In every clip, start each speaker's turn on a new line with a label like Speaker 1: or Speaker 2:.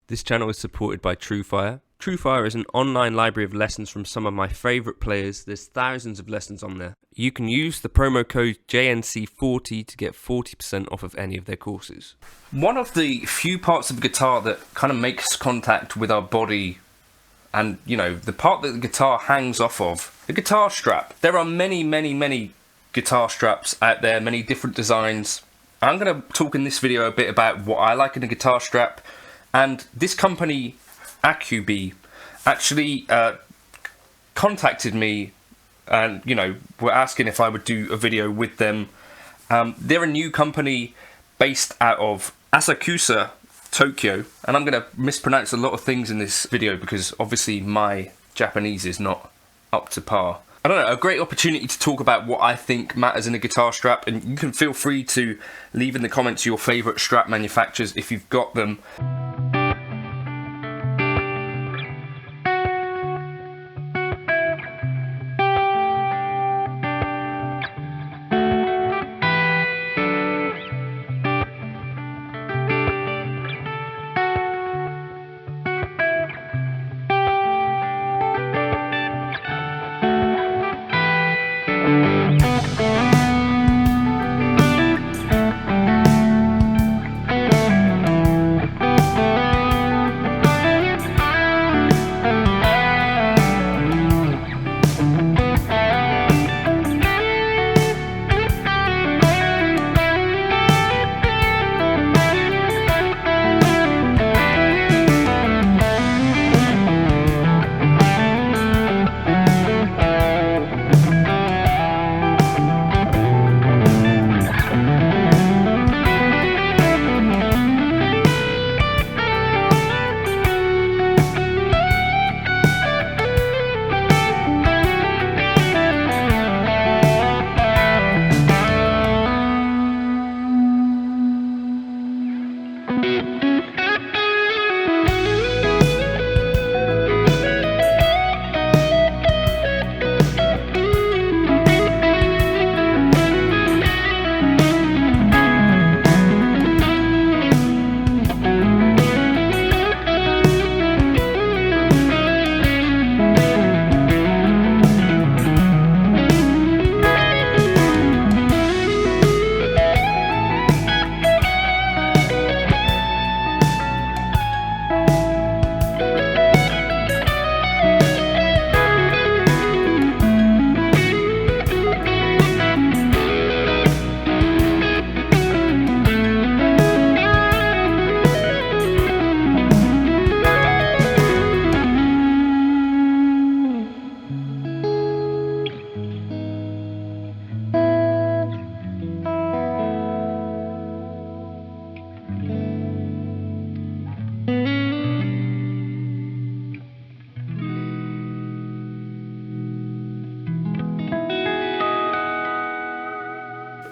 Speaker 1: This channel is supported by Truefire. Truefire is an online library of lessons from some of my favourite players. There's thousands of lessons on there. You can use the promo code JNC40 to get 40% off of any of their courses. One of the few parts of the guitar that kind of makes contact with our body, and you know, the part that the guitar hangs off of, the guitar strap. There are many guitar straps out there, many different designs. I'm going to talk in this video a bit about what I like in a guitar strap. And this company, Aqube, actually contacted me and, you know, were asking if I would do a video with them. They're a new company based out of Asakusa, Tokyo. And I'm going to mispronounce a lot of things in this video because obviously my Japanese is not up to par. I don't know, a great opportunity to talk about what I think matters in a guitar strap, and you can feel free to leave in the comments your favourite strap manufacturers if you've got them.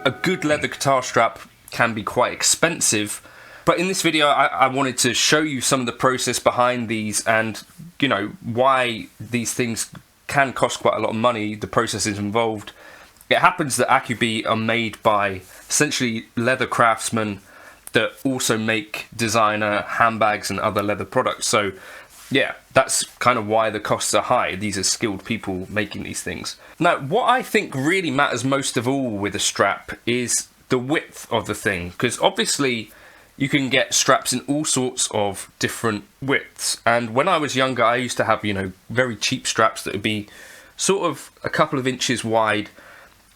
Speaker 1: A good leather guitar strap can be quite expensive, but in this video I wanted to show you some of the process behind these and, you know, why these things can cost quite a lot of money, the processes involved. It happens that Aqube are made by essentially leather craftsmen that also make designer handbags and other leather products. So yeah, that's kind of why the costs are high. These are skilled people making these things. Now, what I think really matters most of all with a strap is the width of the thing, because obviously you can get straps in all sorts of different widths. And when I was younger, I used to have, you know, very cheap straps that would be sort of a couple of inches wide,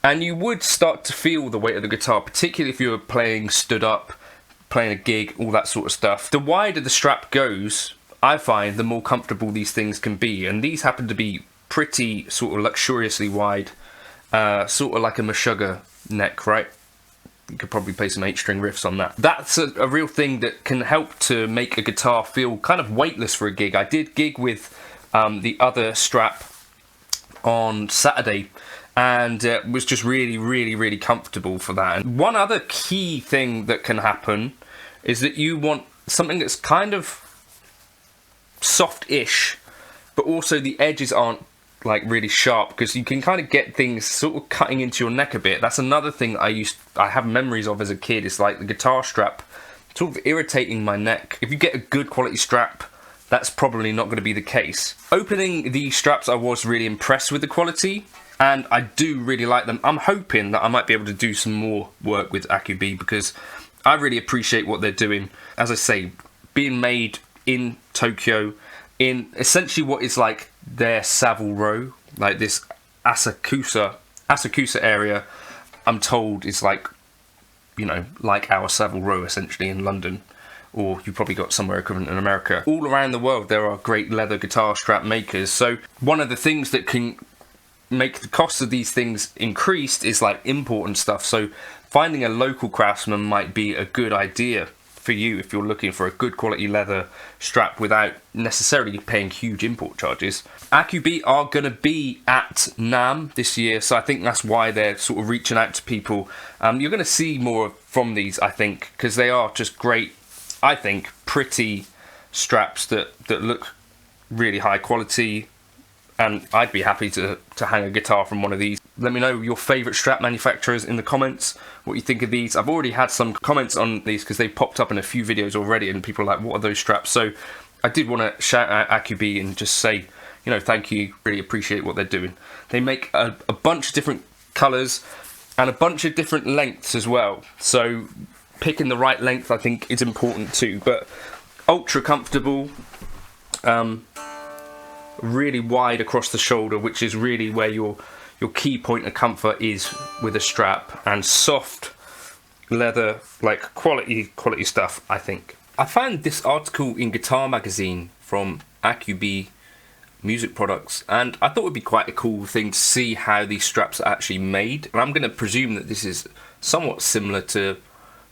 Speaker 1: and you would start to feel the weight of the guitar, particularly if you were playing stood up, playing a gig, all that sort of stuff. The wider the strap goes, I find, the more comfortable these things can be, and these happen to be pretty sort of luxuriously wide, sort of like a Meshuggah neck, right? You could probably play some 8-string riffs on that. That's a real thing that can help to make a guitar feel kind of weightless for a gig. I did gig with the other strap on Saturday, and it was just really comfortable for that. And one other key thing that can happen is that you want something that's kind of softish, but also the edges aren't like really sharp, because you can kind of get things sort of cutting into your neck a bit. That's another thing I have memories of as a kid. It's like the guitar strap sort of irritating my neck. If you get a good quality strap, that's probably not going to be the case. Opening these straps, I was really impressed with the quality, and I do really like them. I'm hoping that I might be able to do some more work with Aqube, because I really appreciate what they're doing. As I say, being made in Tokyo, in essentially what is like their Savile Row, like this Asakusa area, I'm told is like, you know, like our Savile Row essentially in London, or you've probably got somewhere equivalent in America. All around the world there are great leather guitar strap makers, so one of the things that can make the cost of these things increased is like import and stuff, so finding a local craftsman might be a good idea for you if you're looking for a good quality leather strap without necessarily paying huge import charges. Aqube are going to be at NAMM this year, so I think that's why they're sort of reaching out to people. You're going to see more from these, I think, because they are just great, I think, pretty straps that look really high quality, and I'd be happy to hang a guitar from one of these. Let me know your favourite strap manufacturers in the comments, what you think of these. I've already had some comments on these because they popped up in a few videos already, and people are like, what are those straps? So I did want to shout out Aqube and just say, you know, thank you, really appreciate what they're doing. They make a bunch of different colours and a bunch of different lengths as well, so picking the right length I think is important too. But ultra comfortable, really wide across the shoulder, which is really where your key point of comfort is with a strap, and soft leather, like quality stuff, I think. I found this article in Guitar Magazine from Aqube Music Products, and I thought it would be quite a cool thing to see how these straps are actually made, and I'm going to presume that this is somewhat similar to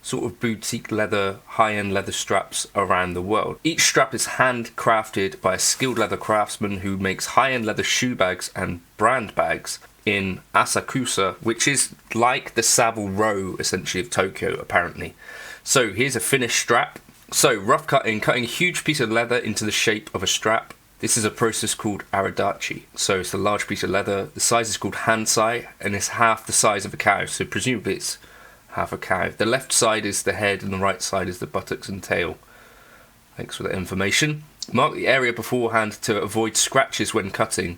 Speaker 1: sort of boutique leather, high-end leather straps around the world. Each strap is handcrafted by a skilled leather craftsman who makes high-end leather shoe bags and brand bags in Asakusa, which is like the Savile Row essentially of Tokyo apparently. So here's a finished strap. So rough cutting a huge piece of leather into the shape of a strap. This is a process called aridachi. So it's a large piece of leather. The size is called hansai, and it's half the size of a cow, so presumably it's half a cow. The left side is the head and the right side is the buttocks and tail. Thanks for that information. Mark the area beforehand to avoid scratches when cutting.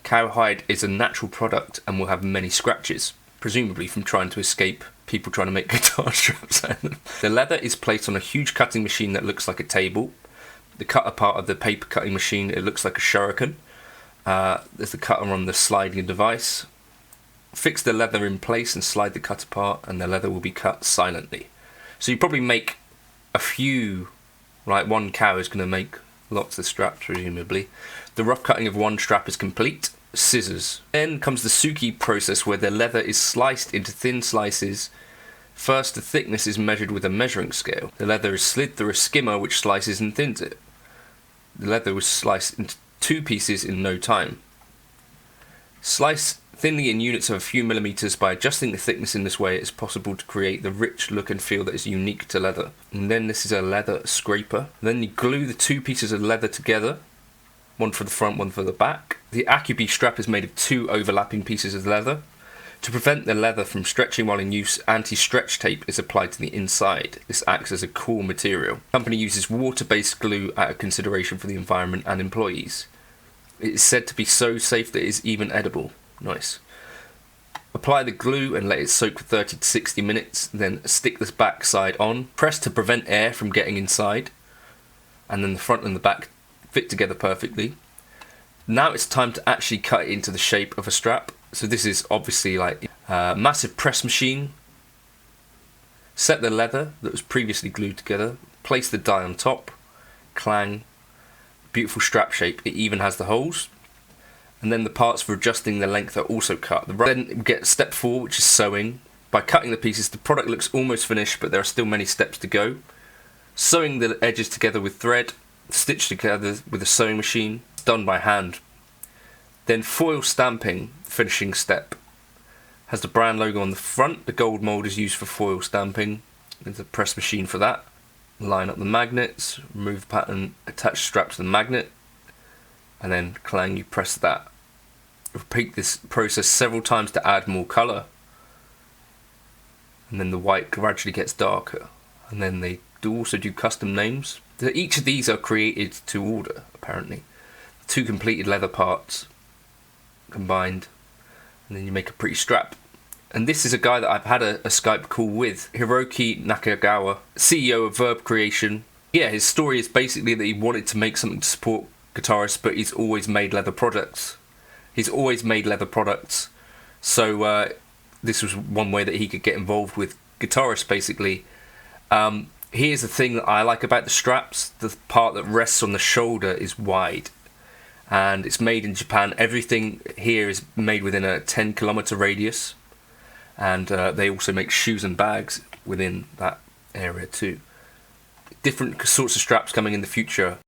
Speaker 1: Cowhide is a natural product and will have many scratches, presumably from trying to escape people trying to make guitar straps out of them. The leather is placed on a huge cutting machine that looks like a table. The cutter part of the paper cutting machine, it looks like a shuriken. There's the cutter on the sliding device. Fix the leather in place and slide the cutter part, and the leather will be cut silently. So you probably make a few, like one cow is going to make lots of straps presumably. The rough cutting of one strap is complete. Scissors. Then comes the suki process, where the leather is sliced into thin slices. First, the thickness is measured with a measuring scale. The leather is slid through a skimmer which slices and thins it. The leather was sliced into 2 pieces in no time. Slice thinly in units of a few millimeters. By adjusting the thickness in this way, it is possible to create the rich look and feel that is unique to leather. And then this is a leather scraper. Then you glue the 2 pieces of leather together, one for the front, one for the back. The Aqube strap is made of 2 overlapping pieces of leather. To prevent the leather from stretching while in use, anti-stretch tape is applied to the inside. This acts as a core material. The company uses water-based glue out of consideration for the environment and employees. It is said to be so safe that it is even edible. Nice. Apply the glue and let it soak for 30 to 60 minutes, then stick the back side on. Press to prevent air from getting inside, and then the front and the back fit together perfectly. Now it's time to actually cut it into the shape of a strap. So this is obviously like a massive press machine. Set the leather that was previously glued together, place the die on top, clang, beautiful strap shape. It even has the holes. And then the parts for adjusting the length are also cut. Then we get step 4, which is sewing. By cutting the pieces, the product looks almost finished, but there are still many steps to go. Sewing the edges together with thread, stitched together with a sewing machine, done by hand. Then foil stamping, finishing step. Has the brand logo on the front. The gold mould is used for foil stamping. There's a press machine for that. Line up the magnets, remove the pattern, attach the strap to the magnet, and then clang, you press that. Repeat this process several times to add more colour, and then the white gradually gets darker, and then they also do custom names. Each of these are created to order, apparently. 2 completed leather parts combined, and then you make a pretty strap. And this is a guy that I've had a Skype call with, Hiroki Nakagawa, CEO of Verb Creation. Yeah, his story is basically that he wanted to make something to support guitarists, but he's always made leather products. So this was one way that he could get involved with guitarists, basically. Here's the thing that I like about the straps. The part that rests on the shoulder is wide, and it's made in Japan. Everything here is made within a 10-kilometer radius, and they also make shoes and bags within that area too. Different sorts of straps coming in the future.